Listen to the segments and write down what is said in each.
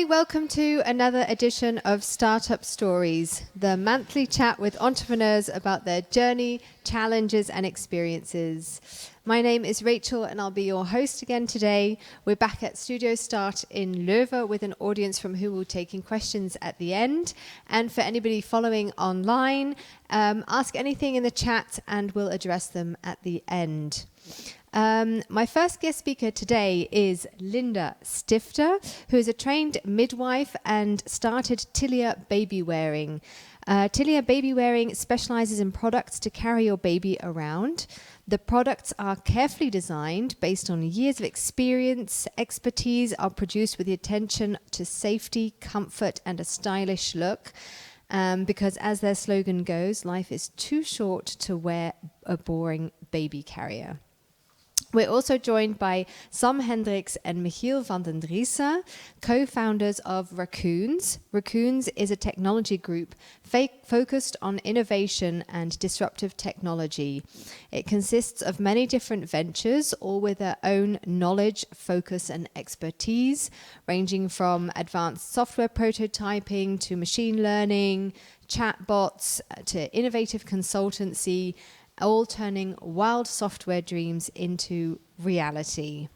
Hi, welcome to another edition of Startup Stories, the monthly chat with entrepreneurs about their journey, challenges and experiences. My name is Rachel and I'll be your host again today. We're back at Studio Start in Leuven with an audience from who will be taking questions at the end. And for anybody following online, ask anything in the chat and we'll address them at the end. My first guest speaker today is Linde Stifter, who is a trained midwife and started TILIA babywearing. TILIA babywearing specializes in products to carry your baby around. The products are carefully designed based on years of experience, expertise, are produced with the attention to safety, comfort, and a stylish look. Because as their slogan goes, life is too short to wear a boring baby carrier. We're also joined by Hendrickx and Michiel Vandendriessche, co-founders of Raccoons. Raccoons is a technology group focused on innovation and disruptive technology. It consists of many different ventures, all with their own knowledge, focus and expertise, ranging from advanced software prototyping to machine learning, chatbots, to innovative consultancy, all turning wild software dreams into reality.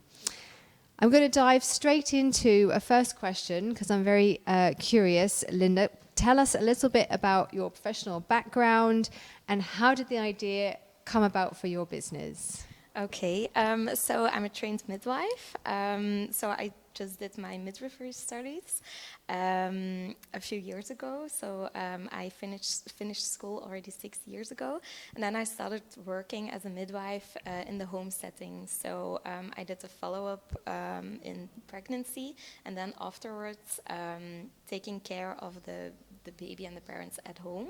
I'm going to dive straight into a first question because I'm very curious. Linde, tell us a little bit about your professional background and how did the idea come about for your business? Okay, so I'm a trained midwife. So I just did my midwifery studies a few years ago. So I finished school already 6 years ago, and then I started working as a midwife in the home setting. So I did a follow-up in pregnancy, and then afterwards taking care of the baby and the parents at home.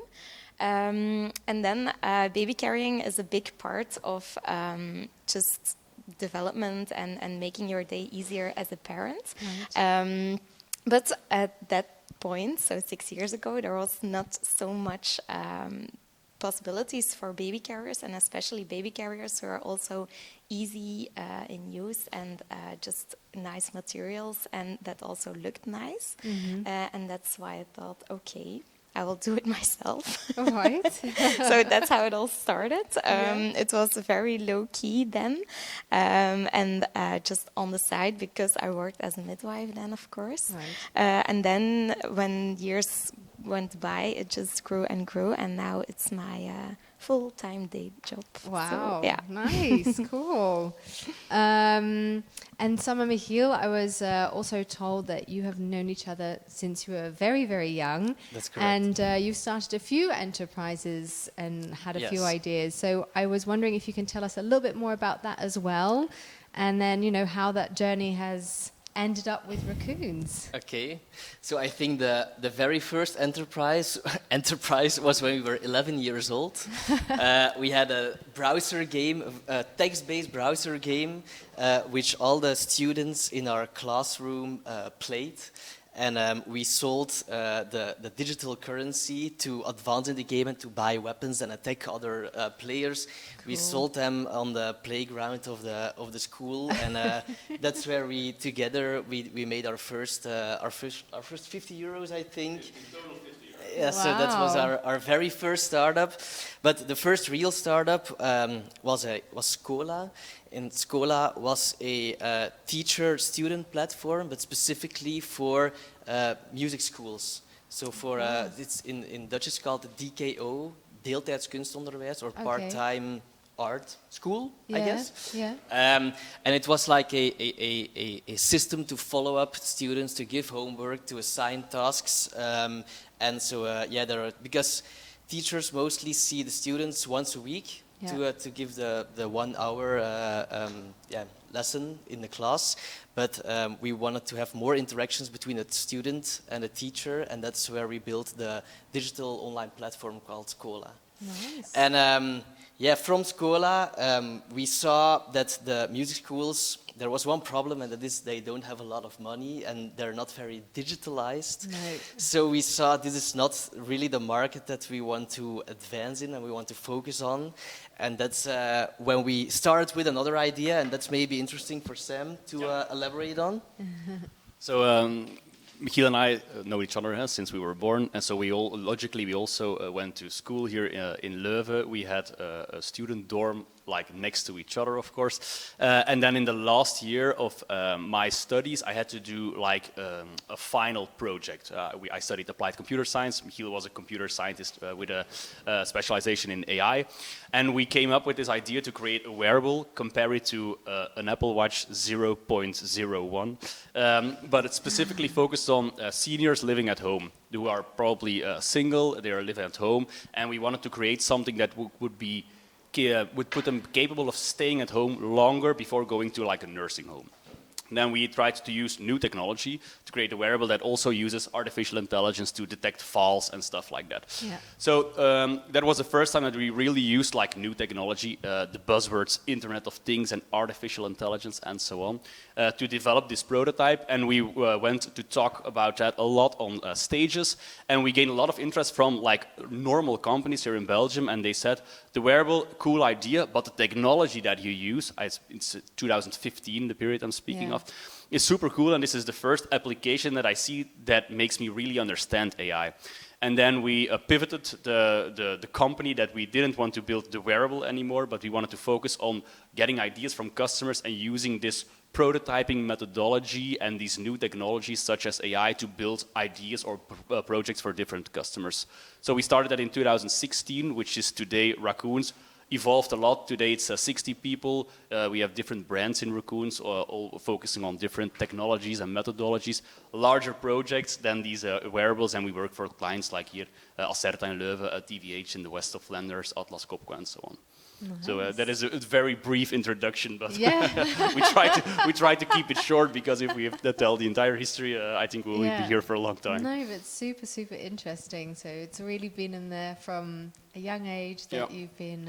And then baby carrying is a big part of just development and making your day easier as a parent. Right. But at that point, so 6 years ago, there was not so much possibilities for baby carriers, and especially baby carriers who are also easy in use and just nice materials, and that also looked nice. Mm-hmm. And that's why I thought, okay, I will do it myself. All right. So that's how it all started. It was very low key then, and just on the side because I worked as a midwife then, of course. Right. And then when years went by, it just grew and grew, and now it's my full-time day job. Wow, so, yeah. Nice, cool. And Sam and Michiel, I was also told that you have known each other since you were very, very young. That's correct. And you've started a few enterprises and had a few ideas. So I was wondering if you can tell us a little bit more about that as well, and then, you know, how that journey has ended up with Raccoons. Okay, so I think the very first enterprise was when we were 11 years old. We had a browser game, a text-based browser game, which all the students in our classroom played. And we sold the digital currency to advance in the game and to buy weapons and attack other players. Cool. We sold them on the playground of the school, and that's where we together we made our first 50 euros, I think. Yeah, wow. So that was our very first startup. But the first real startup was Scola. And Scola was a teacher-student platform, but specifically for music schools. So for it's in Dutch it's called the DKO, deeltijds kunstonderwijs, or part-time art school, I guess. Yeah. And it was like a system to follow up students, to give homework, to assign tasks. And so, because teachers mostly see the students once a week to give the 1 hour lesson in the class. But we wanted to have more interactions between the student and the teacher, and that's where we built the digital online platform called Scola. Nice. And from Scola, we saw that the music schools, there was one problem, and that is they don't have a lot of money and they're not very digitalized. Right. So we saw this is not really the market that we want to advance in and we want to focus on. And that's when we started with another idea, and that's maybe interesting for Sam to elaborate on. So Michiel and I know each other since we were born, and so we also went to school here in Leuven. We had a student dorm like next to each other, of course. And then in the last year of my studies, I had to do like a final project. I studied applied computer science. Michiel was a computer scientist with a specialization in AI. And we came up with this idea to create a wearable, compare it to an Apple Watch 0.01. But it's specifically focused on seniors living at home who are probably single, they are living at home. And we wanted to create something that would put them capable of staying at home longer before going to like a nursing home. Then we tried to use new technology to create a wearable that also uses artificial intelligence to detect falls and stuff like that. Yeah. So that was the first time that we really used like new technology, the buzzwords Internet of Things and artificial intelligence and so on, to develop this prototype. And we went to talk about that a lot on stages. And we gained a lot of interest from like normal companies here in Belgium. And they said, the wearable, cool idea, but the technology that you use, it's 2015, the period I'm speaking of, is super cool, and this is the first application that I see that makes me really understand AI. And then we pivoted the company that we didn't want to build the wearable anymore, but we wanted to focus on getting ideas from customers and using this prototyping methodology and these new technologies such as AI to build ideas or projects for different customers. So we started that in 2016, which is today Raccoons. Evolved a lot. Today it's 60 people. We have different brands in Raccoons, all focusing on different technologies and methodologies. Larger projects than these wearables, and we work for clients like here, 𝗟𝗲𝘂𝘃𝗃𝘁𝗄 in Leuven, TVH in the west of Flanders, 𝗟𝗲𝘂𝗃𝗃𝗁 and so on. Nice. So that is a very brief introduction, but we try to keep it short, because if we have to tell the entire history, I think we'll be here for a long time. No, but it's super, super interesting. So it's really been in there from a young age that you've been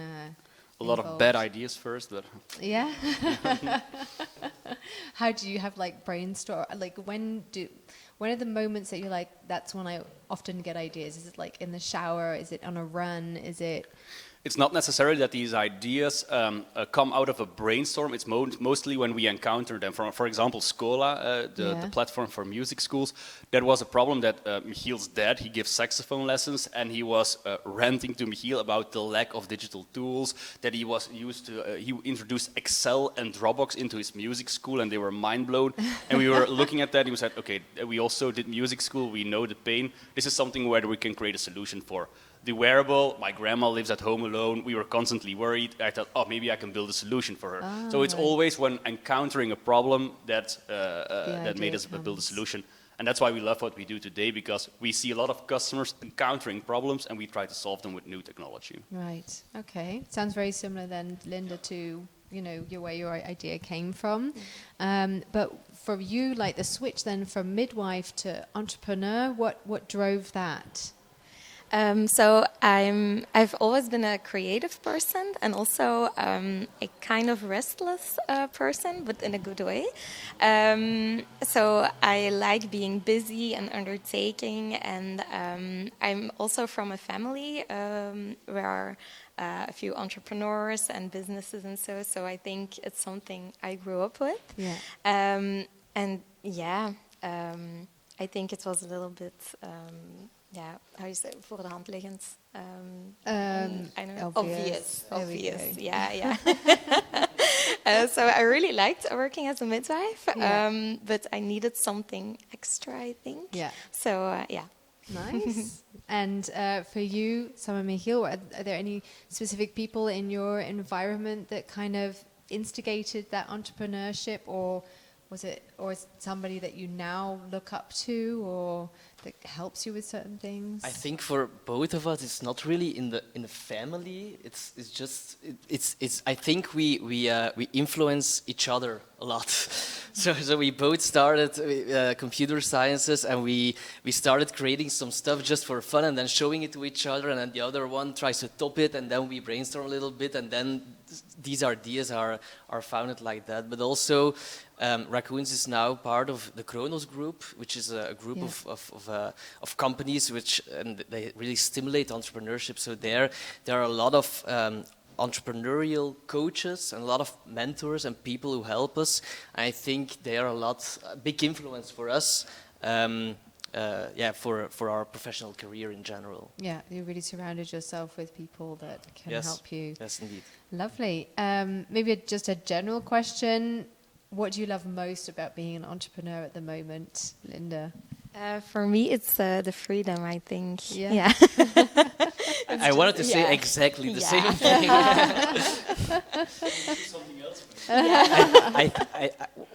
a lot of bad ideas first, but yeah. How do you have like brainstorm? Like when are the moments that you're like, that's when I often get ideas? Is it like in the shower? Is it on a run? Is it? It's not necessarily that these ideas come out of a brainstorm. It's mostly when we encounter them. For example, Schola, the platform for music schools, that was a problem that Michiel's dad, he gives saxophone lessons, and he was ranting to Michiel about the lack of digital tools, that he was used to, he introduced Excel and Dropbox into his music school, and they were mind blown. And we were looking at that, and we said, okay, we also did music school, we know the pain. This is something where we can create a solution for. The wearable, my grandma lives at home alone, we were constantly worried. I thought, oh, maybe I can build a solution for her. Oh, so it's always when encountering a problem that made us build a solution. And that's why we love what we do today, because we see a lot of customers encountering problems and we try to solve them with new technology. Right, okay. Sounds very similar then, Linde, to where your idea came from. But for you, like the switch then from midwife to entrepreneur, what drove that? So I've always been a creative person, and also a kind of restless person, but in a good way. So I like being busy and undertaking, and I'm also from a family where are a few entrepreneurs and businesses and so I think it's something I grew up with. I think it was a little bit how you say, voor de hand liggend. I don't know. Obvious. So I really liked working as a midwife, but I needed something extra, I think. So Nice. And for you, Sam and Michiel, are there any specific people in your environment that kind of instigated that entrepreneurship, or is it somebody that you now look up to, or that helps you with certain things? I think for both of us, it's not really in the family. It's I think we influence each other a lot. So we both started computer sciences, and we started creating some stuff just for fun, and then showing it to each other, and then the other one tries to top it, and then we brainstorm a little bit, and then these ideas are founded like that. But also, Raccoons is now part of the Raccoons Group, which is a group of companies which they really stimulate entrepreneurship. So there are a lot of entrepreneurial coaches and a lot of mentors and people who help us. I think they are a big influence for us. for our professional career in general. Yeah, you really surrounded yourself with people that can Yes. help you. Yes, indeed. Lovely. Maybe just a general question. What do you love most about being an entrepreneur at the moment, Linde? For me, it's the freedom, I think. Yeah. Yeah. I wanted to say yeah. exactly the Yeah. same thing. Something else.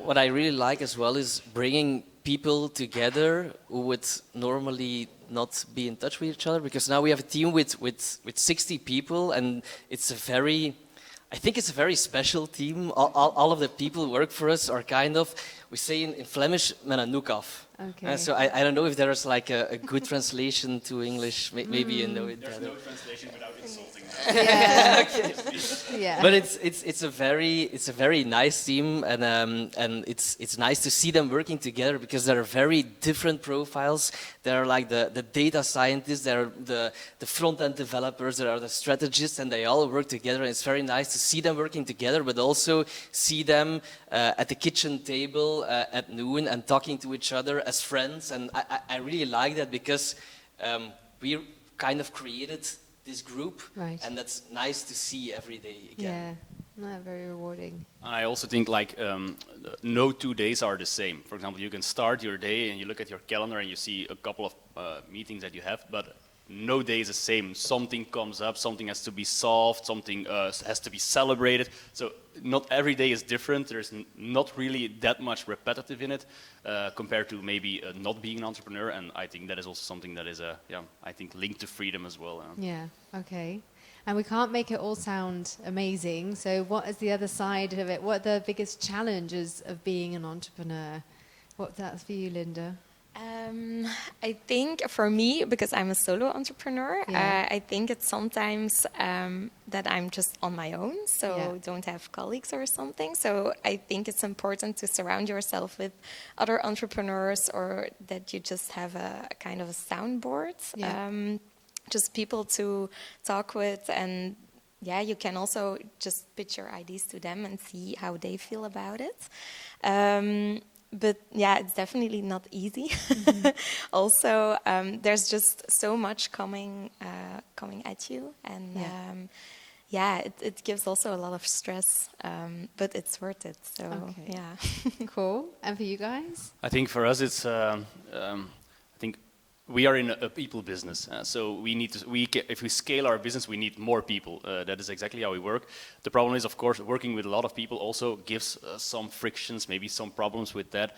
What I really like as well is bringing people together who would normally not be in touch with each other, because now we have a team with 60 people, and I think it's a very special team. All of the people who work for us are kind of, we say in Flemish, met een noek af. Okay. So I don't know if there's like a good translation to English. Maybe you know it There's better. no translation without insulting. Yeah. But it's a very nice team, and it's nice to see them working together, because there are very different profiles. There are like the data scientists, there are the front end developers, there are the strategists, and they all work together. And it's very nice to see them working together, but also see them at the kitchen table at noon and talking to each other as friends. And I really like that, because we kind of created this group, Right. and that's nice to see every day again. Yeah. No, very rewarding. I also think like no 2 days are the same. For example, you can start your day and you look at your calendar and you see a couple of meetings that you have, but no day is the same. Something comes up, something has to be solved, something has to be celebrated. So not every day is different. There's not really that much repetitive in it compared to maybe not being an entrepreneur. And I think that is also something that is, I think linked to freedom as well. Yeah, okay. And we can't make it all sound amazing. So what is the other side of it? What are the biggest challenges of being an entrepreneur? What's that for you, Linde? I think for me, because I'm a solo entrepreneur, Yeah. I think it's sometimes that I'm just on my own, so Yeah. don't have colleagues or something. So I think it's important to surround yourself with other entrepreneurs, or that you just have a kind of a soundboard, Yeah. just people to talk with. And yeah, you can also just pitch your ideas to them and see how they feel about it. But yeah, it's definitely not easy. Also, there's just so much coming at you, and it gives also a lot of stress, but it's worth it. So Okay. yeah. Cool. And for you guys? I think for us it's, I think we are in a people business, so we need to. If we scale our business, we need more people. That is exactly how we work. The problem is, of course, working with a lot of people also gives some frictions, maybe some problems with that.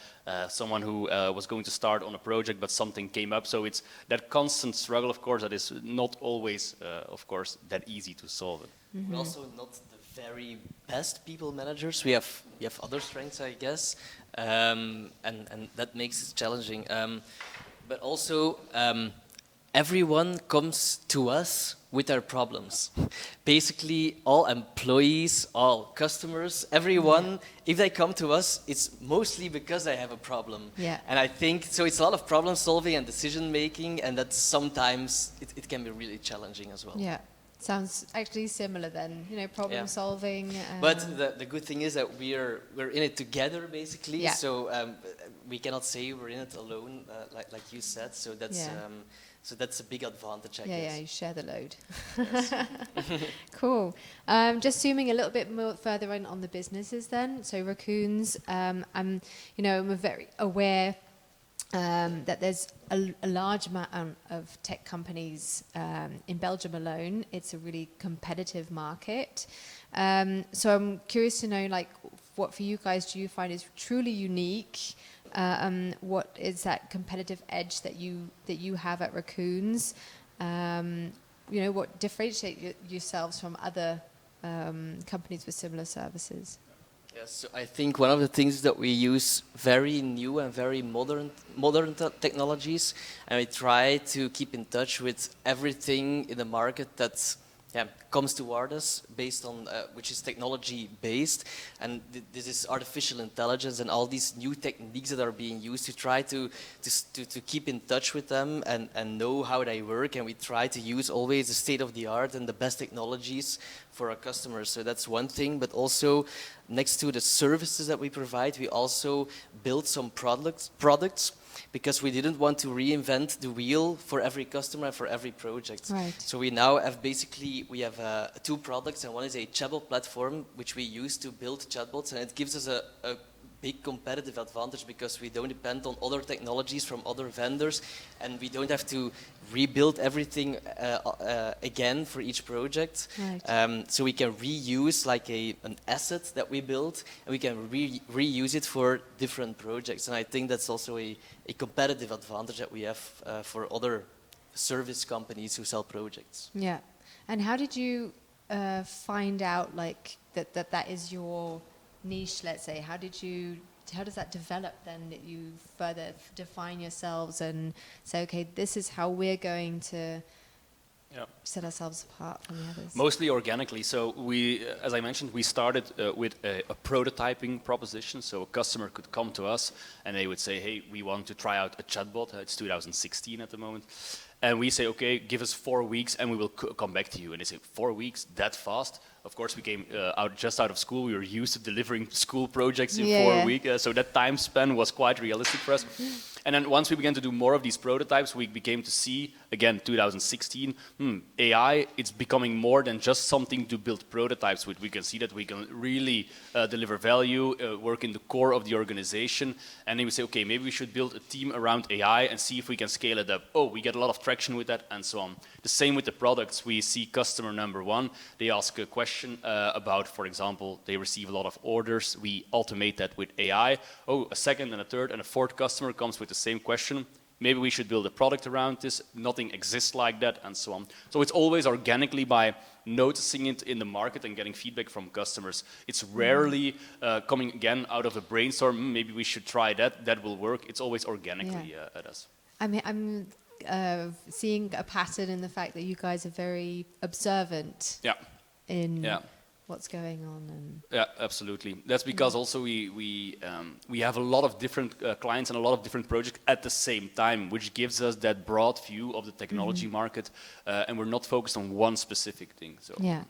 Someone who was going to start on a project, but something came up. So it's that constant struggle, of course, that is not always, of course, that easy to solve it. We're also not the very best people managers. We have other strengths, I guess, and that makes it challenging. But also, everyone comes to us with their problems. Basically, all employees, all customers, everyone, if they come to us, it's mostly because they have a problem. Yeah. And I think, so it's a lot of problem solving and decision making, and that sometimes it can be really challenging as well. Yeah. Sounds actually similar then, problem Yeah. solving. But the good thing is that we're in it together, basically. Yeah. So we cannot say we're in it alone, like you said. So that's a big advantage, I guess. Yeah, you share the load. Yes. Cool. Just zooming a little bit more further in on the businesses then. So Raccoons, I'm very aware that there's a large amount of tech companies in Belgium alone. It's a really competitive market. So I'm curious to know, what for you guys do you find is truly unique? What is that competitive edge that you have at Raccoons? What differentiates yourselves from other companies with similar services? Yes, so I think one of the things is that we use very new and very modern technologies, and we try to keep in touch with everything in the market that comes toward us, based on which is technology based, and this is artificial intelligence and all these new techniques that are being used. To try to keep in touch with them and know how they work, and we try to use always the state of the art and the best technologies for our customers. So that's one thing, but also next to the services that we provide, we also build some products because we didn't want to reinvent the wheel for every customer and for every project. Right. So we now have we have 2 products, and one is a chatbot platform which we use to build chatbots, and it gives us a big competitive advantage because we don't depend on other technologies from other vendors, and we don't have to rebuild everything again for each project. Right. So we can reuse like an asset that we built, and we can reuse it for different projects. And I think that's also a competitive advantage that we have for other service companies who sell projects. Yeah. And how did you find out like that is your niche, let's say? How does that develop then, that you further define yourselves and say, okay, this is how we're going to set ourselves apart from the others? Mostly organically. So we, as I mentioned, we started with a prototyping proposition. So a customer could come to us and they would say, hey, we want to try out a chatbot. It's 2016 at the moment. And we say, okay, give us 4 weeks and we will come back to you. And they say, 4 weeks, that fast? Of course, we came just out of school. We were used to delivering school projects in 4 weeks. So that time span was quite realistic for us. And then once we began to do more of these prototypes, we became to see, again, 2016, AI, it's becoming more than just something to build prototypes with. We can see that we can really deliver value, work in the core of the organization. And then we say, okay, maybe we should build a team around AI and see if we can scale it up. Oh, we get a lot of traction with that, and so on. The same with the products. We see customer number 1, they ask a question about, for example, they receive a lot of orders. We automate that with AI. Oh, a second and a third and a fourth customer comes with the same question. Maybe we should build a product around this. Nothing exists like that, and so on. So it's always organically by noticing it in the market and getting feedback from customers. It's rarely coming again out of a brainstorm. Maybe we should try that. That will work. It's always organically at us. I'm seeing a pattern in the fact that you guys are very observant in what's going on. And yeah, absolutely. That's because also we have a lot of different clients and a lot of different projects at the same time, which gives us that broad view of the technology market, and we're not focused on one specific thing. So. Yeah.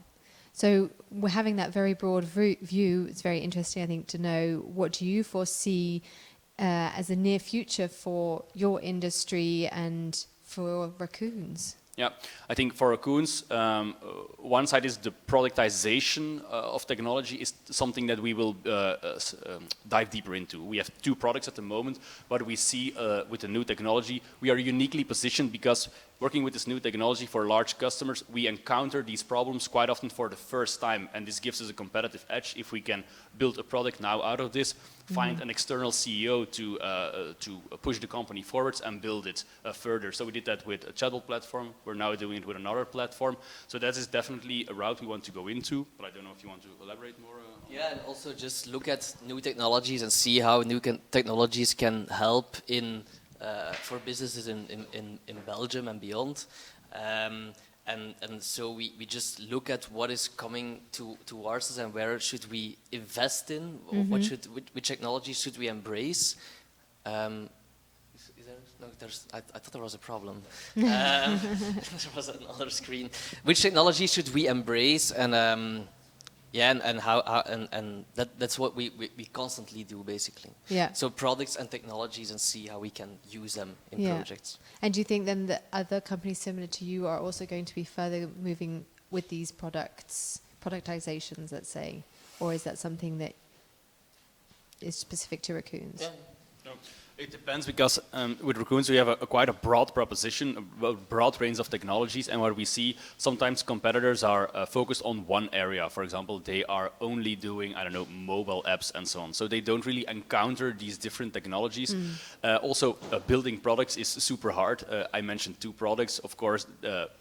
So we're having that very broad view. It's very interesting, I think, to know what do you foresee as a near future for your industry and for Raccoons? Yeah, I think for Raccoons, one side is the productization of technology is something that we will dive deeper into. We have 2 products at the moment, but we see with the new technology, we are uniquely positioned because working with this new technology for large customers, we encounter these problems quite often for the first time, and this gives us a competitive edge if we can build a product now out of this, find an external CEO to push the company forwards and build it further. So we did that with a chatbot platform. We're now doing it with another platform. So that is definitely a route we want to go into, but I don't know if you want to elaborate more. Yeah, and also just look at new technologies and see how new technologies can help for businesses in Belgium and beyond. And so we just look at what is coming towards us and where should we invest in, which technologies should we embrace. I thought there was a problem. There was another screen. Which technology should we embrace, and that's what we constantly do, basically. Yeah. So products and technologies, and see how we can use them in projects. And do you think then that other companies similar to you are also going to be further moving with these productizations, let's say, or is that something that is specific to Raccoons? Yeah. No. It depends, because with Raccoons we have quite a broad proposition, a broad range of technologies, and what we see, sometimes competitors are focused on one area. For example, they are only doing, I don't know, mobile apps and so on. So they don't really encounter these different technologies. Also, building products is super hard. I mentioned 2 products. Of course,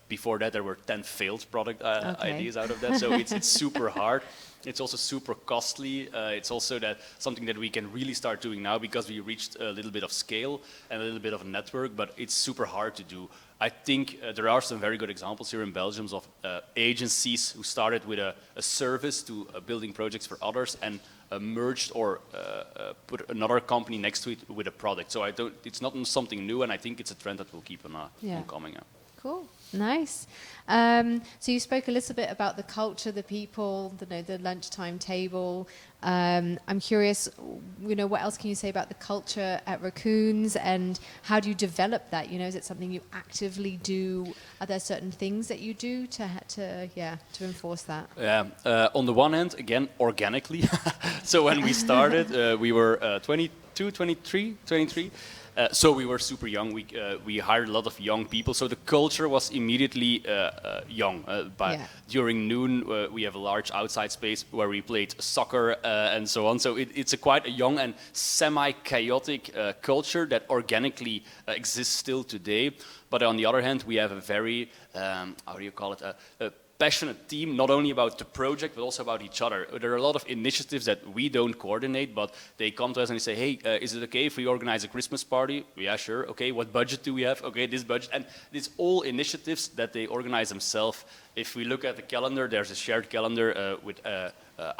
before that there were 10 failed product ideas out of that. So it's super hard. It's also super costly. It's also something that we can really start doing now because we reached a little bit of scale and a little bit of a network, but it's super hard to do. I think there are some very good examples here in Belgium of agencies who started with a service to building projects for others and merged or put another company next to it with a product. So it's not something new, and I think it's a trend that will keep on coming. Cool. Nice. So you spoke a little bit about the culture, the people, the lunchtime table. I'm curious, what else can you say about the culture at Raccoons, and how do you develop that? Is it something you actively do? Are there certain things that you do to enforce that? Yeah. On the one hand, again, organically. So when we started, we were 22, 23. So we were super young. We hired a lot of young people. So the culture was immediately young. During noon, we have a large outside space where we played soccer and so on. So it's quite a young and semi-chaotic culture that organically exists still today. But on the other hand, we have a very, a passionate team, not only about the project, but also about each other. There are a lot of initiatives that we don't coordinate, but they come to us and they say, hey, is it okay if we organize a Christmas party? Yeah, sure. Okay, what budget do we have? Okay, this budget. And it's all initiatives that they organize themselves. If we look at the calendar, there's a shared calendar with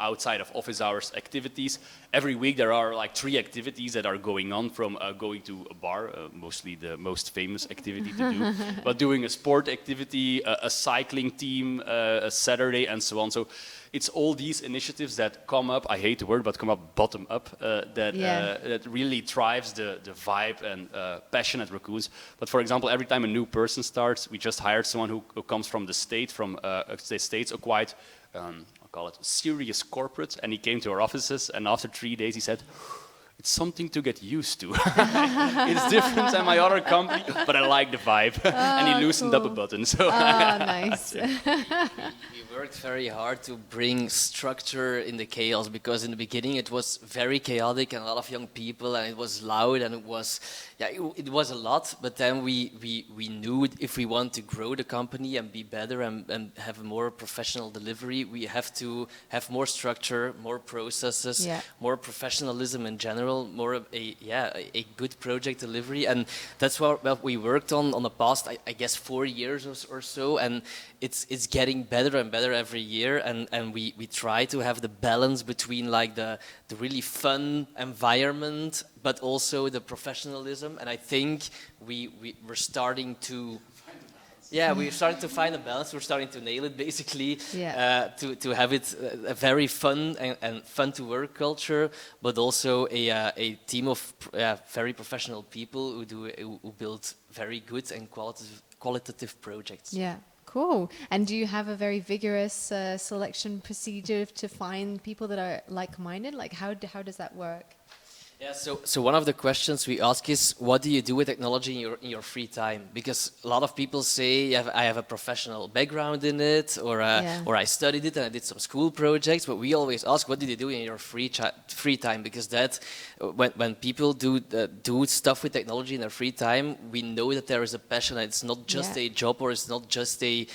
outside of office hours activities. Every week there are like 3 activities that are going on, from going to a bar, mostly the most famous activity to do, but doing a sport activity, a cycling team, a Saturday, and so on. So it's all these initiatives that come up, I hate the word, but come up bottom up, that really drives the vibe and passion at Raccoons. But for example, every time a new person starts, we just hired someone who comes from the States, a quite, I'll call it serious corporate, and he came to our offices, and after 3 days he said, it's something to get used to. It's different than my other company, but I like the vibe. And he loosened up a button. So nice. We worked very hard to bring structure in the chaos, because in the beginning it was very chaotic and a lot of young people, and it was loud, and it was a lot. But then we knew if we want to grow the company and be better and have a more professional delivery, we have to have more structure, more processes, more professionalism in general, more a good project delivery. And that's what we worked on the past, I guess, 4 years or so, and it's getting better and better every year, and we try to have the balance between like the really fun environment but also the professionalism. And I think we're starting to we're starting to find a balance. We're starting to nail it, basically, to have it a very fun and fun to work culture, but also a team of very professional people who build very good and qualitative projects. Yeah. Cool. And do you have a very vigorous selection procedure to find people that are like-minded? Like, how does that work? Yeah, so one of the questions we ask is, what do you do with technology in your free time? Because a lot of people say, I have a professional background in it, or I studied it and I did some school projects. But we always ask, what did you do in your free time? Because that, when people do stuff with technology in their free time, we know that there is a passion. It's not just a job, or it's not just a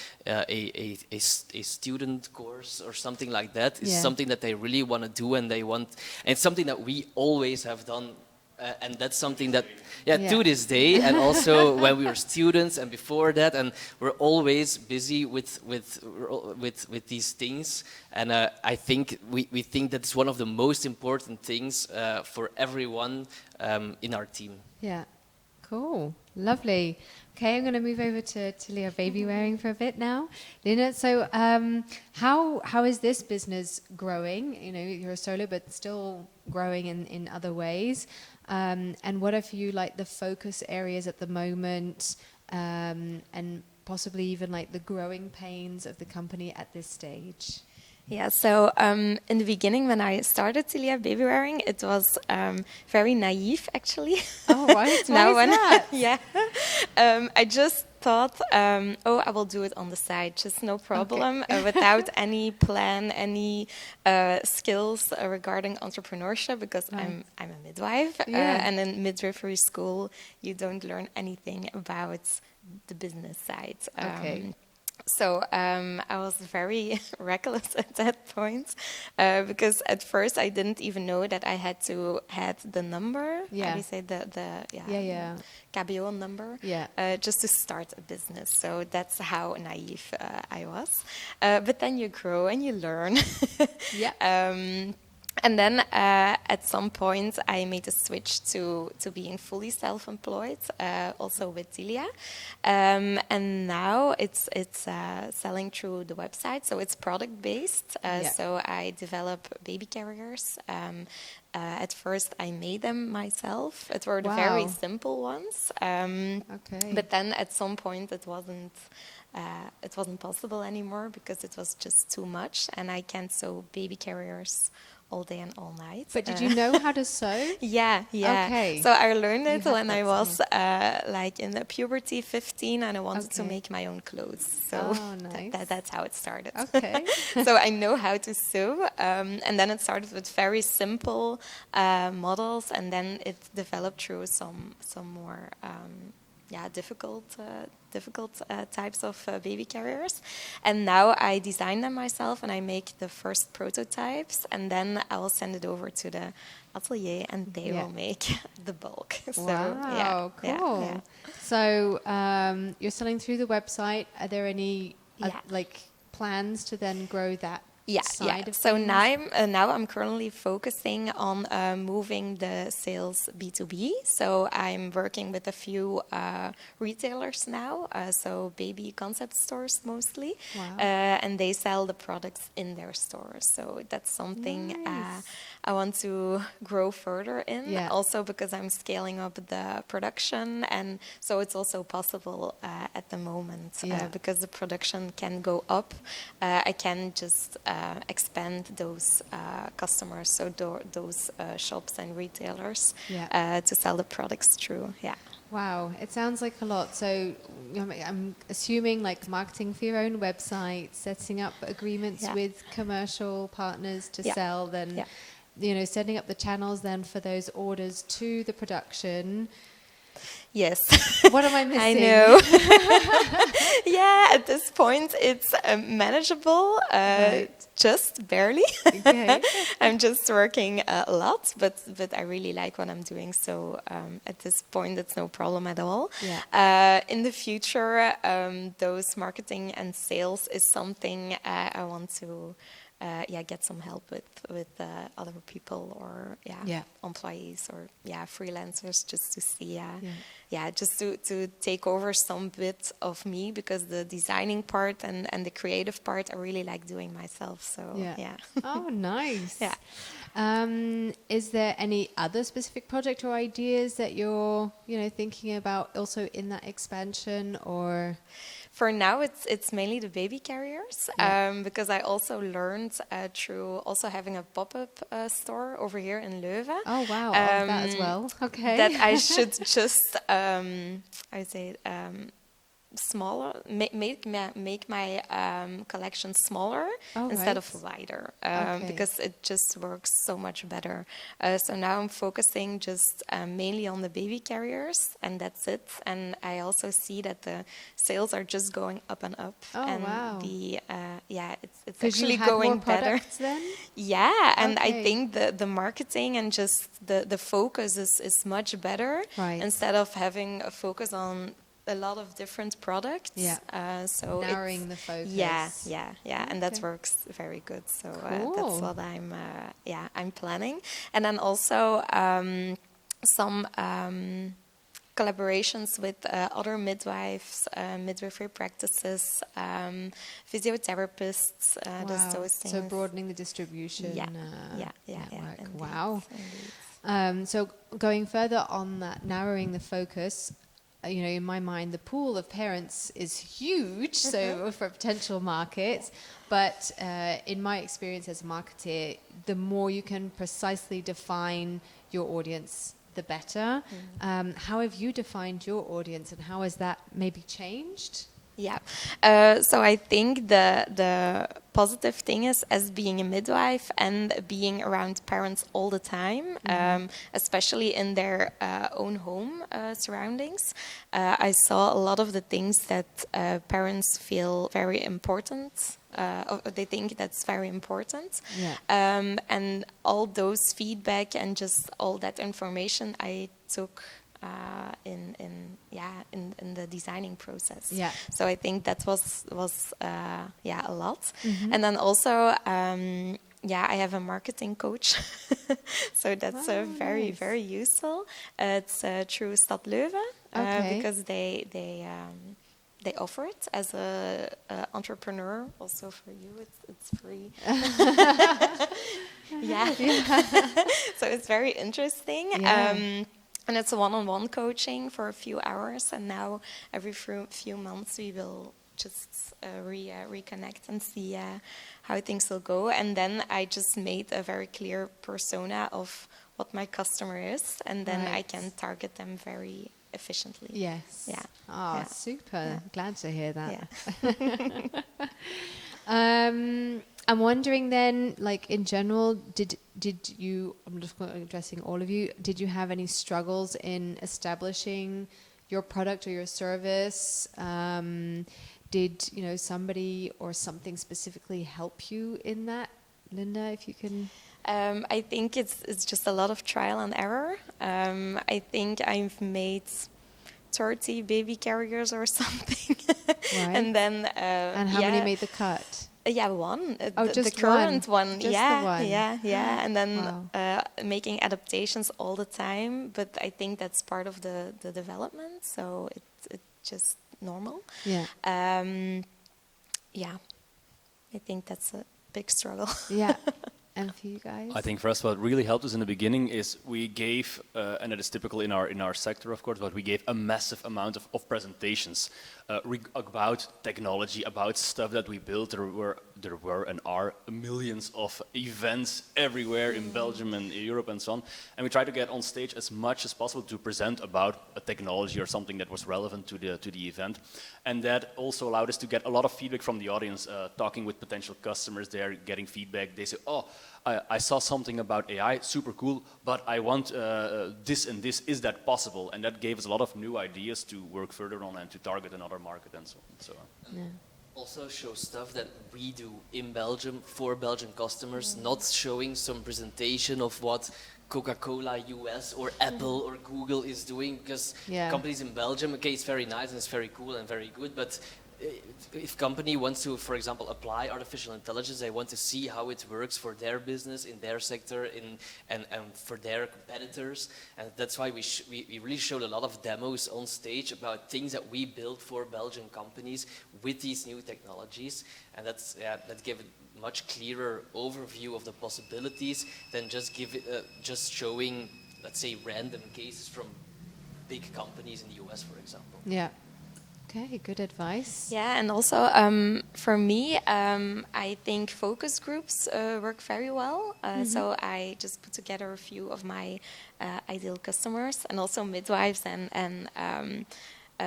student course or something like that. It's something that they really want to do, and and it's something that we always have done, and that's something that to this day, and also when we were students and before that, and we're always busy with these things. And I think we think that's one of the most important things for everyone in our team. Yeah, cool, lovely. Okay, I'm going to move over to TILIA baby wearing for a bit now. Linde, so how is this business growing? You're a solo, but still growing in other ways. And what are for you like the focus areas at the moment, and possibly even like the growing pains of the company at this stage? Yeah, so in the beginning, when I started TILIA baby wearing, it was very naive, actually. Oh, right. Why is that? I just thought, I will do it on the side, just no problem, without any plan, any skills regarding entrepreneurship, because I'm a midwife, and in midwifery school, you don't learn anything about the business side. So I was very reckless at that point, because at first I didn't even know that I had to have the number. How do you say KBO number? Just to start a business. So that's how naive I was. But then you grow and you learn. And then at some point, I made a switch to being fully self-employed, also with TILIA. And now it's selling through the website, so it's product-based. So I develop baby carriers. At first, I made them myself. It were the very simple ones. But then at some point, it wasn't possible anymore because it was just too much, and I can't sew baby carriers all day and all night. But did you know how to sew? Yeah. Okay. So I learned it when I was like in the puberty, 15, and I wanted to make my own clothes. So that's how it started. Okay. So I know how to sew, and then it started with very simple models, and then it developed through some more difficult types of baby carriers. And now I design them myself, and I make the first prototypes, and then I will send it over to the atelier, and they will make the bulk. Wow, cool. So you're selling through the website. Are there any like plans to then grow that? So now I'm currently focusing on moving the sales B2B. So I'm working with a few retailers now, so baby concept stores mostly, and they sell the products in their stores. So that's something I want to grow further in, also because I'm scaling up the production, and so it's also possible at the moment because the production can go up. I can just expand those customers, so those shops and retailers to sell the products through. Wow, it sounds like a lot. So I'm assuming like marketing for your own website, setting up agreements with commercial partners to sell, then setting up the channels then for those orders to the production. Yes. What am I missing? I know. At this point it's manageable, just barely. Okay. I'm just working a lot, but I really like what I'm doing. So at this point, it's no problem at all. In the future, those marketing and sales is something I want to get some help with other people or employees or freelancers, just to see just to take over some bit of me, because the designing part and the creative part I really like doing myself. So Oh, nice. Is there any other specific project or ideas that you're thinking about also in that expansion, or? For now, it's mainly the baby carriers, because I also learned through also having a pop-up store over here in Leuven. Oh, wow. That as well. Okay. That I should just, smaller, make my collection smaller instead of wider, because it just works so much better. So now I'm focusing just mainly on the baby carriers, and that's it. And I also see that the sales are just going up and up. Oh, and wow. The it's Could actually you have going more better. Then? And I think the marketing and just the focus is much better, instead of having a focus on a lot of different products. So narrowing the focus. And that works very good. So that's what I'm planning. And then also some collaborations with other midwives, midwifery practices, physiotherapists, those things. So broadening the distribution network. Wow. So going further on that, narrowing the focus, in my mind, the pool of parents is huge, so for potential markets. But in my experience as a marketer, the more you can precisely define your audience, the better. How have you defined your audience, and how has that maybe changed? So I think the positive thing is, as being a midwife and being around parents all the time, especially in their own home surroundings, I saw a lot of the things that parents feel very important. They think that's very important. And all those feedback and just all that information I took in the designing process. So I think that was a lot. And then also yeah, I have a marketing coach, so that's very, nice. very useful. It's through Stad Leuven because they offer it as a entrepreneur. Also for you, it's free. Yeah. So it's very interesting. Yeah. And it's a one-on-one coaching for a few hours. And now every few months we will just reconnect and see how things will go. And then I just made a very clear persona of what my customer is. And then I can target them very efficiently. Yes. Yeah. Oh, Yeah. super. Yeah. Glad to hear that. Yeah. I'm wondering then, like in general, did you, I'm just addressing all of you, did you have any struggles in establishing your product or your service? Did, you know, somebody or something specifically help you in that? Linda, if you can... I think it's just a lot of trial and error. I think I've made 30 baby carriers or something. Right. And then... and how many made the cut? Yeah, one. Just the current one. Just yeah, the one. yeah. And then Wow. making adaptations all the time. But I think that's part of the development. So it's just normal. Yeah. Yeah. I think that's a big struggle. Yeah. And for you guys? I think for us, what really helped us in the beginning is we gave, and it is typical in our sector, of course, but we gave a massive amount of presentations about technology, about stuff that we built. There were and are millions of events everywhere in Belgium and Europe and so on. And we tried to get on stage as much as possible to present about a technology or something that was relevant to the event. And that also allowed us to get a lot of feedback from the audience, talking with potential customers there, getting feedback. They say, oh, I saw something about AI, super cool, but I want this and this. Is that possible? And that gave us a lot of new ideas to work further on and to target another market and so on. So, Yeah. Also show stuff that we do in Belgium for Belgian customers, not showing some presentation of what Coca-Cola US or Apple or Google is doing, because companies in Belgium, okay, it's very nice and it's very cool and very good, but if company wants to, for example, apply artificial intelligence, they want to see how it works for their business, in their sector, and for their competitors. And that's why we really showed a lot of demos on stage about things that we built for Belgian companies with these new technologies. And that gave a much clearer overview of the possibilities than just showing, let's say, random cases from big companies in the US, for example. Yeah. Okay, good advice. Yeah, and also for me, I think focus groups work very well. So I just put together a few of my ideal customers and also midwives and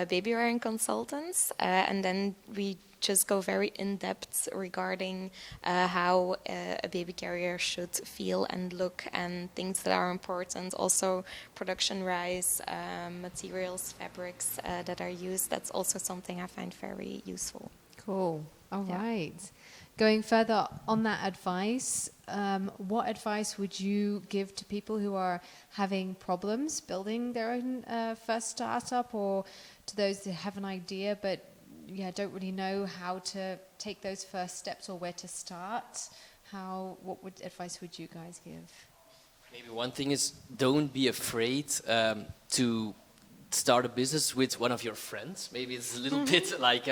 baby wearing consultants. And then we just go very in-depth regarding how a baby carrier should feel and look and things that are important. Also production rise, materials, fabrics that are used. That's also something I find very useful. Cool. All right. Going further on that advice, what advice would you give to people who are having problems building their own first startup, or to those who have an idea but don't really know how to take those first steps or where to start? What advice would you guys give? Maybe one thing is, don't be afraid to start a business with one of your friends. Maybe it's a little bit like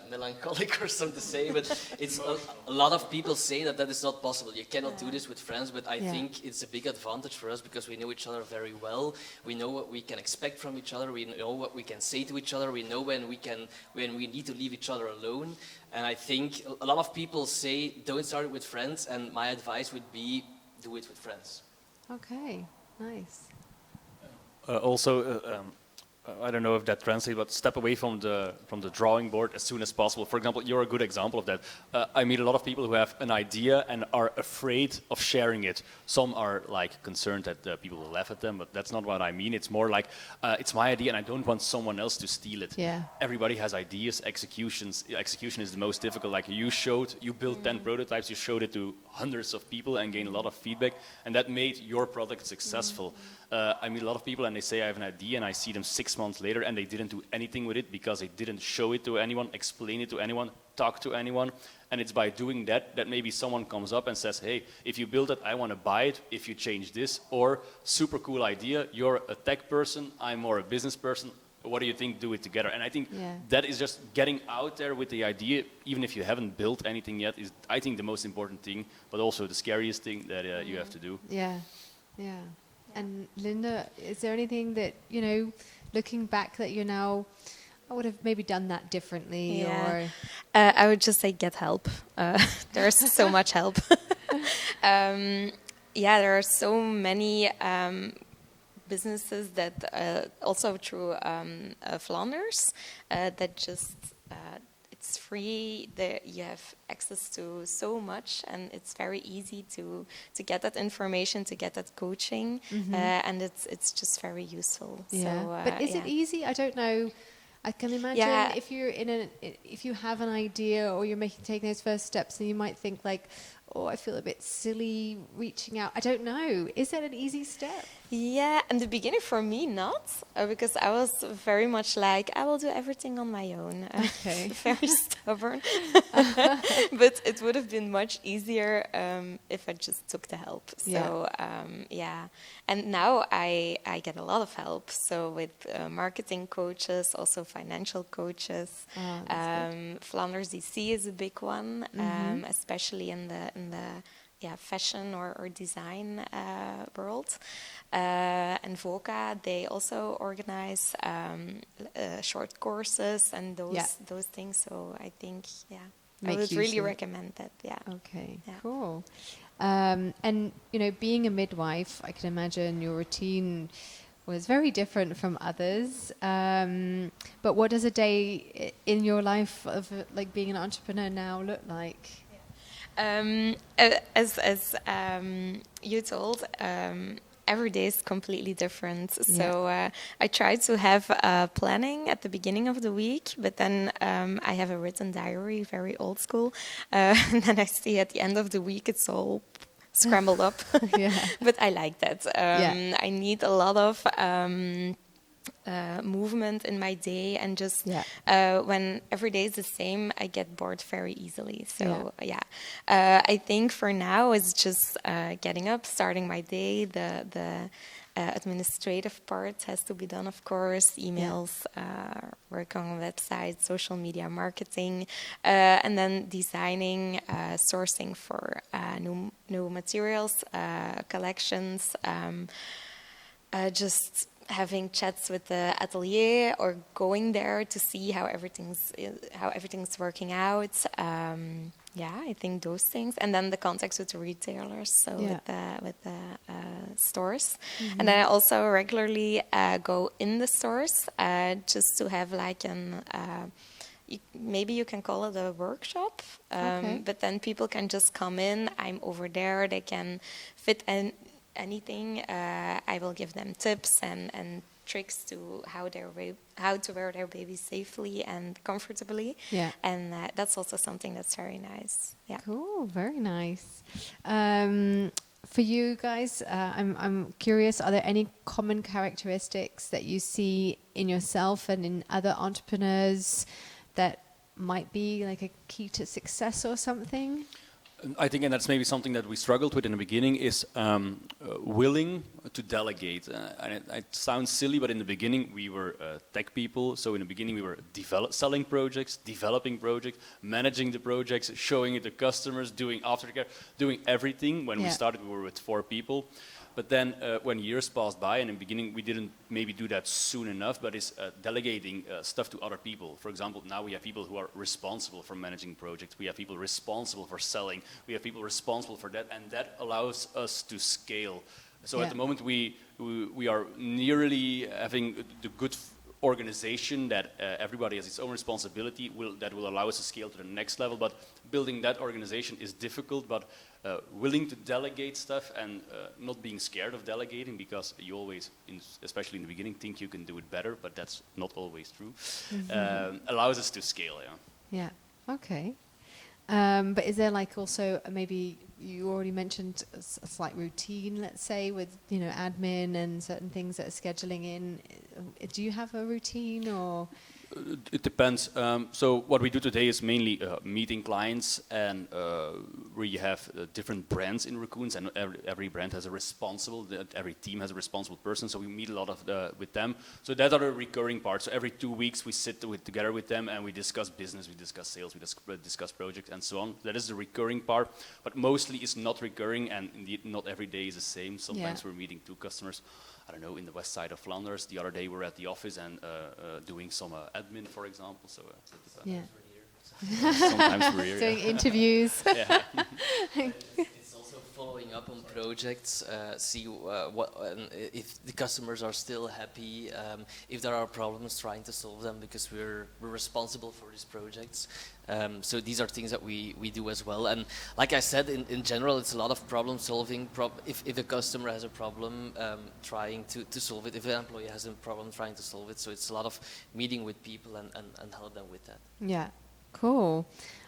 melancholic or something to say, but it's a lot of people say that is not possible. You cannot do this with friends, but I think it's a big advantage for us because we know each other very well. We know what we can expect from each other. We know what we can say to each other. We know when we need to leave each other alone. And I think a lot of people say, don't start it with friends, and my advice would be, do it with friends. Okay, nice. I don't know if that translates, but step away from the drawing board as soon as possible. For example, you're a good example of that. I meet a lot of people who have an idea and are afraid of sharing it. Some are like concerned that people will laugh at them, but that's not what I mean. It's more like, it's my idea and I don't want someone else to steal it. Yeah. Everybody has ideas. Execution is the most difficult. Like you built 10 prototypes, you showed it to hundreds of people and gained a lot of feedback, and that made your product successful. I meet a lot of people and they say I have an idea, and I see them 6 months later and they didn't do anything with it because they didn't show it to anyone, explain it to anyone, talk to anyone. And it's by doing that that maybe someone comes up and says, hey, if you build it, I want to buy it if you change this. Or, super cool idea, you're a tech person, I'm more a business person. What do you think? Do it together. And I think that is just getting out there with the idea, even if you haven't built anything yet, is I think the most important thing, but also the scariest thing that you have to do. Yeah. And Linde, is there anything that, you know, looking back that you're now, I would have maybe done that differently? Or I would just say get help. There's so much help. There are so many businesses that also through Flanders that just it's free. You have access to so much, and it's very easy to get that information, to get that coaching, and it's just very useful. Yeah. So, but is it easy? I don't know. I can imagine if you're if you have an idea or you're taking those first steps, and you might think like, oh, I feel a bit silly reaching out. I don't know. Is that an easy step? Yeah, in the beginning for me not, because I was very much like, I will do everything on my own. Okay. Very stubborn. But it would have been much easier if I just took the help. So, And now I get a lot of help. So with marketing coaches, also financial coaches. Flanders DC is a big one, especially in the fashion or design world. And VOCA, they also organize short courses and those things. So I think, I would really recommend that. Yeah. Okay. Yeah. Cool. And you know, being a midwife, I can imagine your routine was very different from others. But what does a day in your life of like being an entrepreneur now look like? As you told, every day is completely different. So I try to have planning at the beginning of the week, but then I have a written diary, very old school. And then I see at the end of the week it's all scrambled up. But I like that. I need a lot of movement in my day, and just when every day is the same, I get bored very easily. So I think for now it's just getting up, starting my day. The administrative part has to be done, of course, emails, work on websites, social media marketing, and then designing, sourcing for new materials, collections, just having chats with the atelier or going there to see how everything's working out. I think those things, and then the contacts with the retailers, so with the stores. And then I also regularly go in the stores just to have like maybe you can call it a workshop, but then people can just come in. I'm over there. They can fit in anything. I will give them tips and tricks to how to wear their baby safely and comfortably. And that's also something that's very nice. Cool, very nice. For you guys, I'm curious, are there any common characteristics that you see in yourself and in other entrepreneurs that might be like a key to success or something? I think, and that's maybe something that we struggled with in the beginning, is willing to delegate. And it sounds silly, but in the beginning we were tech people. So in the beginning we were selling projects, developing projects, managing the projects, showing it to customers, doing aftercare, doing everything. When we started, we were with 4 people. But then when years passed by, and in the beginning we didn't maybe do that soon enough, but it's delegating stuff to other people. For example, now we have people who are responsible for managing projects. We have people responsible for selling. We have people responsible for that, and that allows us to scale. So at the moment we are nearly having the good organization that everybody has its own responsibility that will allow us to scale to the next level. But building that organization is difficult, but willing to delegate stuff and not being scared of delegating, because you always, especially in the beginning, think you can do it better, but that's not always true, allows us to scale. Okay. But is there like also maybe you already mentioned a slight routine, let's say, with admin and certain things that are scheduling in. Do you have a routine or? It depends. So what we do today is mainly meeting clients, and we have different brands in Raccoons, and every brand has a responsible. Every team has a responsible person. So we meet a lot of with them. So that are the recurring parts. So every 2 weeks we sit together with them and we discuss business, we discuss sales, we discuss projects, and so on. That is the recurring part. But mostly it's not recurring, and indeed not every day is the same. Sometimes we're meeting 2 customers. I don't know, in the west side of Flanders. The other day we were at the office and doing some admin, for example. So sometimes we're here. Doing interviews. It's also following up on projects, see if the customers are still happy, if there are problems, trying to solve them, because we're responsible for these projects. So these are things that we do as well. And like I said, in general, it's a lot of problem solving. If a customer has a problem, trying to solve it. If an employee has a problem, trying to solve it. So it's a lot of meeting with people and help them with that. Yeah, cool.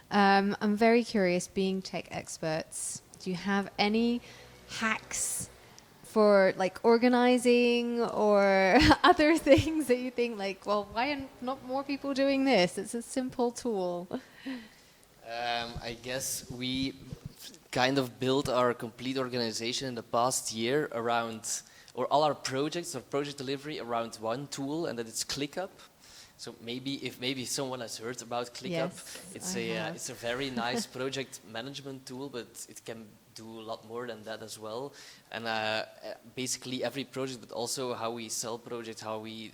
I'm very curious, being tech experts, do you have any hacks for like organizing or other things that you think like, well, why are not more people doing this? It's a simple tool. I guess we kind of built our complete organization in the past year around, or all our projects or project delivery around one tool, and that it's ClickUp. So maybe someone has heard about ClickUp. Yes, it's a very nice project management tool, but it can do a lot more than that as well. And basically every project, but also how we sell projects, how we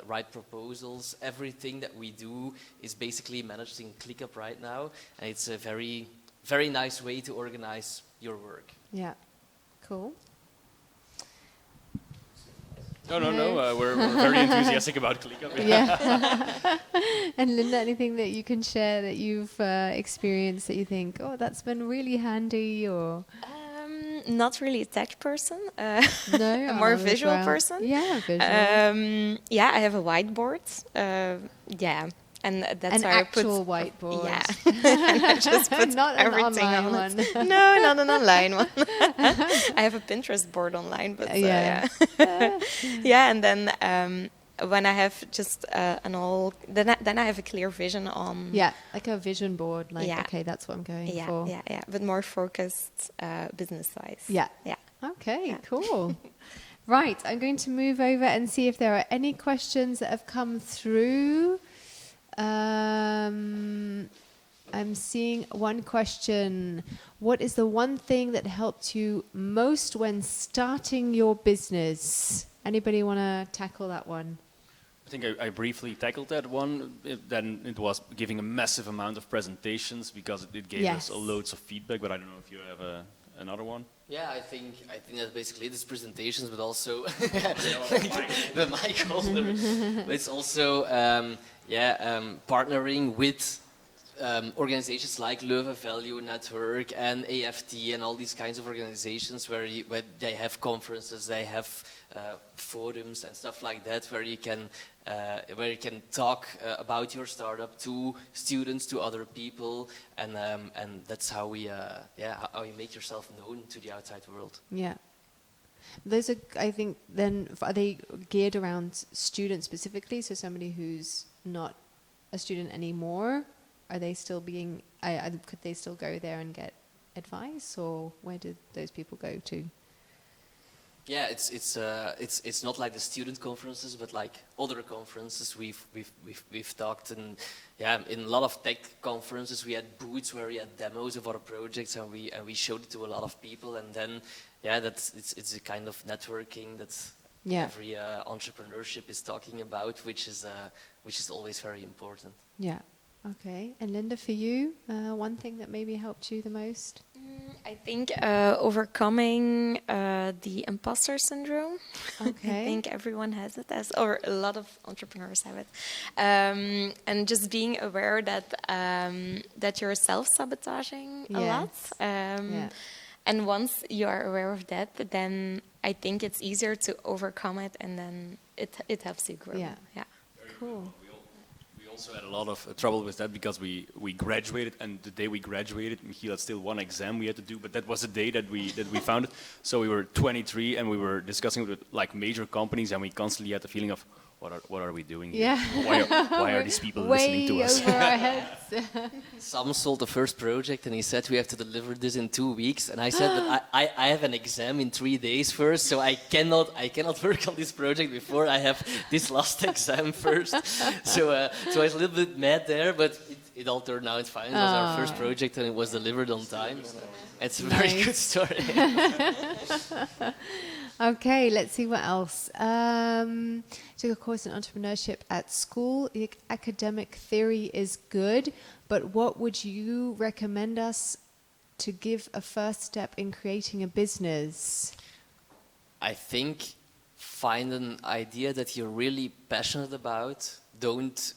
write proposals, everything that we do is basically managed in ClickUp right now. And it's a very, very nice way to organize your work. Yeah, cool. No, we're very enthusiastic about ClickUp. Yeah. And Linde, anything that you can share that you've experienced that you think, oh, that's been really handy, or? Not really a tech person. No, a more visual person. Yeah, visual. I have a whiteboard. And that's an where actual I put whiteboard. Yeah, and I just put not an everything online on one. it. No, not an online one. I have a Pinterest board online, but yeah. And then when I have just then I have a clear vision on. Yeah, like a vision board. Like, okay, that's what I'm going for. Yeah, but more focused business-wise. Yeah. Okay, cool. Right, I'm going to move over and see if there are any questions that have come through. I'm seeing one question. What is the one thing that helped you most when starting your business? Anybody want to tackle that one? I think I briefly tackled that one. Then it was giving a massive amount of presentations, because it gave us loads of feedback, but I don't know if you have another one. Yeah, I think that's basically it. It's presentations, but also the mic holder. But it's also partnering with organizations like Leuven Value Network and AFT and all these kinds of organizations where they have conferences, they have forums and stuff like that, where you can talk about your startup to students, to other people, and that's how how you make yourself known to the outside world. Yeah. Those are, I think, then, are they geared around students specifically? So somebody who's not a student anymore, are they still being, could they still go there and get advice, or where did those people go to? Yeah, it's not like the student conferences, but like other conferences we've talked, and in a lot of tech conferences we had booths where we had demos of our projects, and we showed it to a lot of people, and then it's a kind of networking that every entrepreneurship is talking about, which is always very important. Yeah. Okay. And Linde, for you, one thing that maybe helped you the most? I think overcoming the imposter syndrome. Okay. I think everyone has it, or a lot of entrepreneurs have it. And just being aware that you're self-sabotaging a lot. And once you are aware of that, then I think it's easier to overcome it, and then it helps you grow. Yeah. Cool. We also had a lot of trouble with that, because we graduated, and the day we graduated, Michiel had still one exam we had to do, but that was the day that we found it. So we were 23, and we were discussing with like major companies, and we constantly had the feeling of, what are we doing here? Yeah. Why are these people listening to us? Way over our heads. Sam sold the first project and he said we have to deliver this in 2 weeks. And I said that I have an exam in 3 days first, so I cannot work on this project before I have this last exam first. So I was a little bit mad there, but it all turned out fine. It was our first project and it was delivered on time. It's a very good story. Okay, let's see what else. Took a course in entrepreneurship at school. The academic theory is good, but what would you recommend us to give a first step in creating a business? I think find an idea that you're really passionate about. Don't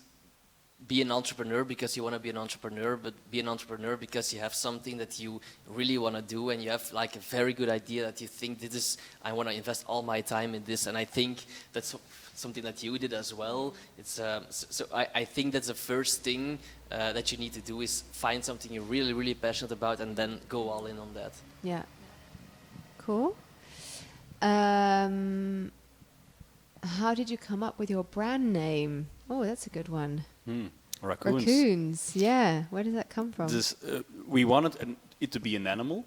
be an entrepreneur because you want to be an entrepreneur, but be an entrepreneur because you have something that you really want to do and you have like a very good idea that you think I want to invest all my time in this. And I think that's something that you did as well. It's so I think that's the first thing that you need to do is find something you're really, really passionate about and then go all in on that. Yeah. Cool. How did you come up with your brand name? Oh, that's a good one. Raccoons. Raccoons, yeah. Where did that come from? We wanted it to be an animal,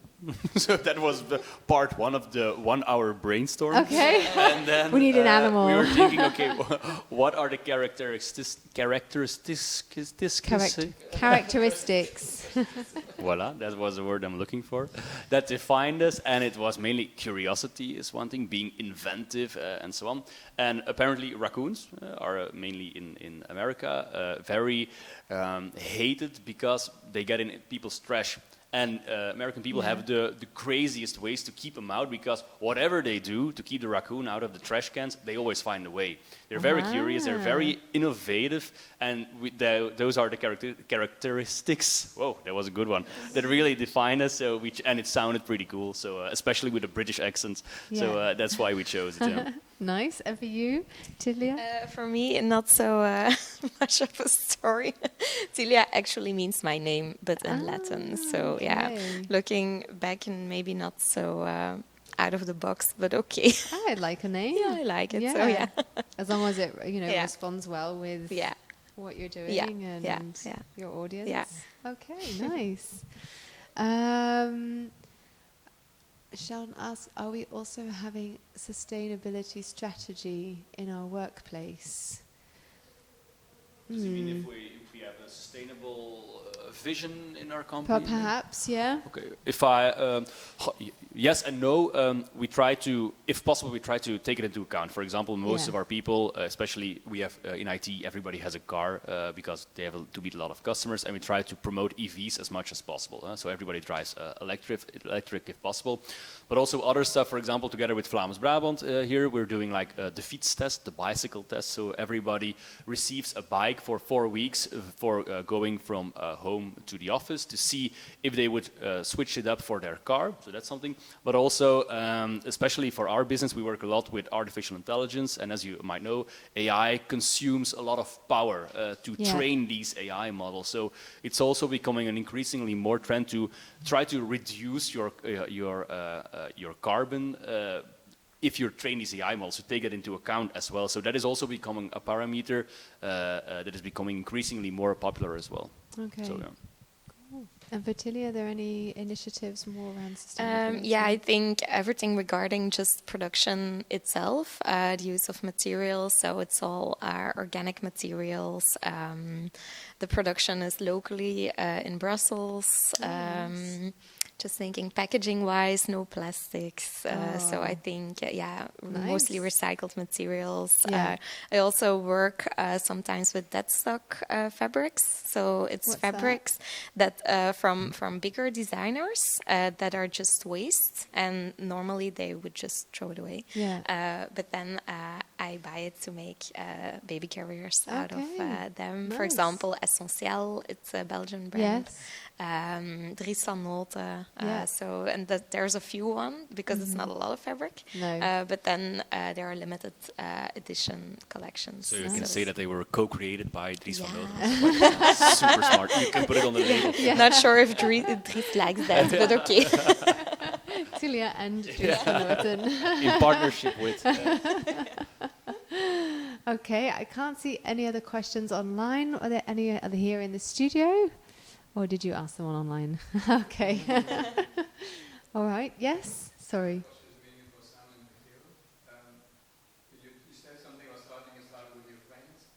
so that was part one of the 1 hour brainstorm. Okay. And then We need an animal. We were thinking, okay, what are the characteristics? Characteristics. Voila, that was the word I'm looking for. That defined us, and it was mainly curiosity is one thing, being inventive and so on. And apparently raccoons are mainly in America very hated because they get in people's trash. And American people have the craziest ways to keep them out because whatever they do to keep the raccoon out of the trash cans, they always find a way. They're very curious, they're very innovative, and those are the characteristics, whoa, that was a good one, that really define us, and it sounded pretty cool, so especially with a British accent, so that's why we chose it. Yeah. Nice. And for you, TILIA? For me, not so much of a story. TILIA actually means my name, but in Latin. So looking back and maybe not so out of the box, but okay. I like a name. Yeah, I like it. So yeah, as long as it responds well with what you're doing and your audience. Yeah. Okay, nice. Sheldon asks, are we also having sustainability strategy in our workplace? Does it mean if we have a sustainable vision in our company? Perhaps, yeah. Okay. If yes and no. We try to, if possible, we try to take it into account. For example, most of our people, especially we have in IT, everybody has a car because they have to meet a lot of customers, and we try to promote EVs as much as possible. So everybody drives electric if possible. But also other stuff, for example, together with Vlaams Brabant here, we're doing like the fiets test, the bicycle test. So everybody receives a bike for 4 weeks for going from home to the office to see if they would switch it up for their car. So that's something. But also, especially for our business, we work a lot with artificial intelligence. And as you might know, AI consumes a lot of power to train these AI models. So it's also becoming an increasingly more trend to try to reduce your carbon if you train these AI models, to take it into account as well. So that is also becoming a parameter that is becoming increasingly more popular as well. Okay. So, Cool. And for TILIA, are there any initiatives more around sustainability? I think everything regarding just production itself, the use of materials, so it's all organic materials. The production is locally in Brussels. Nice. Just thinking packaging-wise, no plastics. So I think, mostly recycled materials. Yeah. I also work sometimes with dead stock fabrics. So it's What's fabrics that from bigger designers that are just waste, and normally they would just throw it away. Yeah. But then I buy it to make baby carriers out of them. Nice. For example, S1E4, it's a Belgian brand. Yes. 𝗟𝗲𝘂𝗃𝗃𝗁𝗏. There's a few because it's not a lot of fabric. No. But then there are limited edition collections. So you can say that they were co-created by 𝗟𝗲𝘂𝗃𝗃𝗁𝗏. Super smart. You can put it on the label. Not sure if Dries likes that, but okay. TILIA and 𝗟𝗲𝘂𝗃𝗃𝗁𝗏. In partnership with... Okay, I can't see any other questions online. Are there any other here in the studio? Or did you ask them online? Okay. All right, yes? Sorry. You said something about starting with your friends,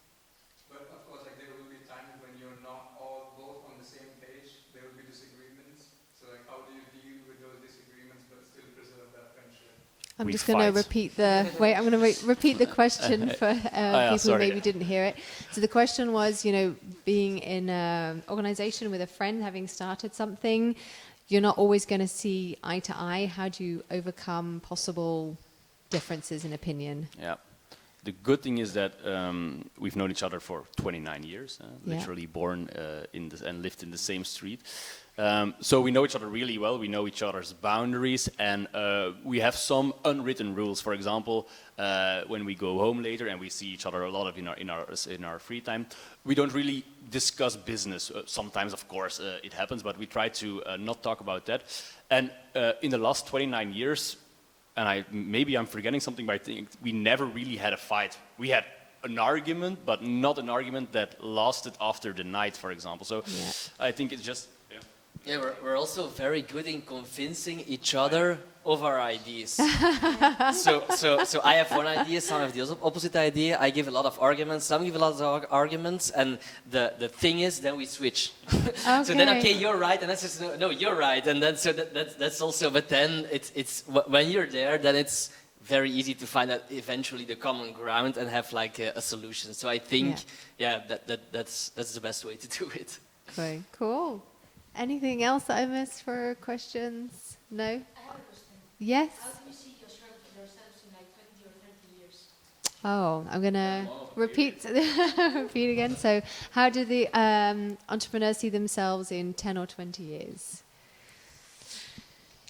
but of course, like there will be times when you're not all both on the same page. There will be disagreements. So, like, how do you deal with those disagreements but still preserve that friendship? I'm We just going to fight. repeat I'm going to repeat the question for people who sorry. maybe didn't hear it. So the question was, being in an organization with a friend, having started something, you're not always going to see eye to eye. How do you overcome possible differences in opinion? Yeah. The good thing is that we've known each other for 29 years, literally born and lived in the same street. So we know each other really well. We know each other's boundaries, and we have some unwritten rules. For example, when we go home later and we see each other a lot in our free time, we don't really discuss business. Sometimes, of course, it happens, but we try to not talk about that. And in the last 29 years, and maybe I'm forgetting something, but I think we never really had a fight. We had an argument, but not an argument that lasted after the night, for example. So I think it's just... Yeah, we're also very good in convincing each other of our ideas. so I have one idea, some have the opposite idea. I give a lot of arguments, some give a lot of arguments, and the thing is, then we switch. Okay. So then, okay, you're right, and that's just no, you're right, and then so that's also. But then it's when you're there, then it's very easy to find out eventually the common ground and have like a solution. So I think, that's the best way to do it. Okay, cool. Anything else that I missed for questions? No? I have a question. Yes? How do you see yourselves in like 20 or 30 years? Oh, I'm going to repeat again. So how do the entrepreneurs see themselves in 10 or 20 years?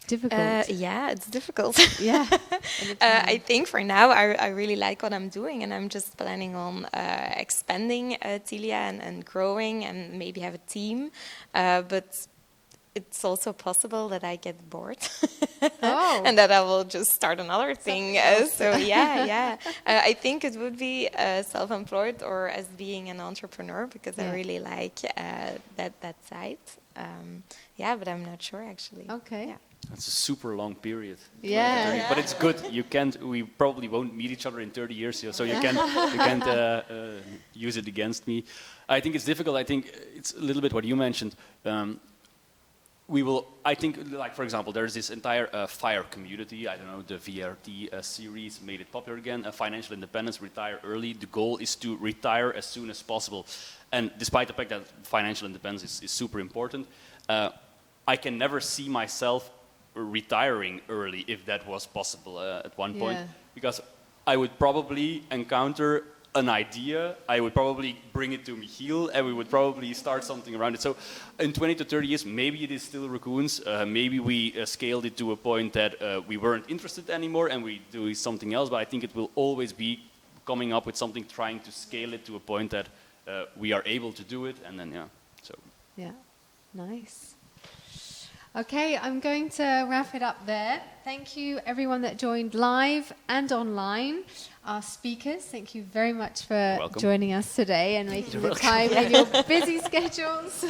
Difficult. Yeah, it's difficult. Yeah. I think for now I really like what I'm doing, and I'm just planning on expanding TILIA and growing and maybe have a team. But it's also possible that I get bored and that I will just start another thing. So I think it would be self-employed or as being an entrepreneur, because I really like that side. But I'm not sure actually. Okay. Yeah. It's a super long period. Yeah. But it's good. We probably won't meet each other in 30 years, so you can't use it against me. I think it's difficult. I think it's a little bit what you mentioned. I think, like, for example, there's this entire FIRE community. I don't know, the VRT series made it popular again. Financial independence, retire early. The goal is to retire as soon as possible. And despite the fact that financial independence is super important, I can never see myself retiring early if that was possible at one point, because I would probably encounter an idea, I would probably bring it to Michiel, and we would probably start something around it. So in 20 to 30 years, maybe it is still Raccoons, maybe we scaled it to a point that we weren't interested anymore and we do something else, but I think it will always be coming up with something, trying to scale it to a point that we are able to do it, and then Yeah, nice. Okay, I'm going to wrap it up there. Thank you everyone that joined live and online. Our speakers, thank you very much for joining us today and making the time in your busy schedules.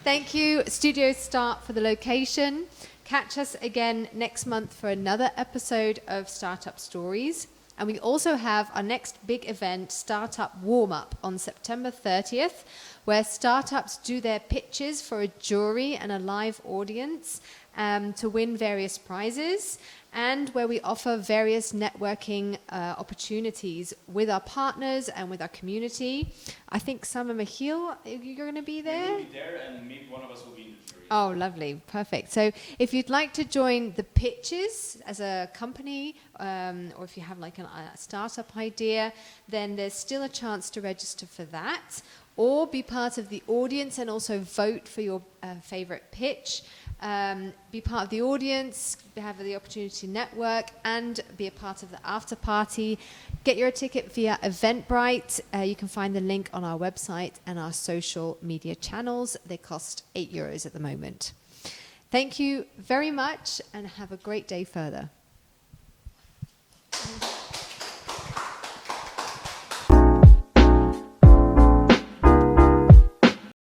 Thank you, Studio Start, for the location. Catch us again next month for another episode of Startup Stories. And we also have our next big event, Startup Warm-Up, on September 30th, where startups do their pitches for a jury and a live audience to win various prizes, and where we offer various networking opportunities with our partners and with our community. I think Sam and Michiel, you're going to be there? We will be there, and maybe one of us will be in the jury. Oh, lovely. Perfect. So if you'd like to join the pitches as a company, or if you have like a startup idea, then there's still a chance to register for that, or be part of the audience and also vote for your favorite pitch. Be part of the audience, have the opportunity to network, and be a part of the after party. Get your ticket via Eventbrite. You can find the link on our website and our social media channels. They cost €8 at the moment. Thank you very much, and have a great day further.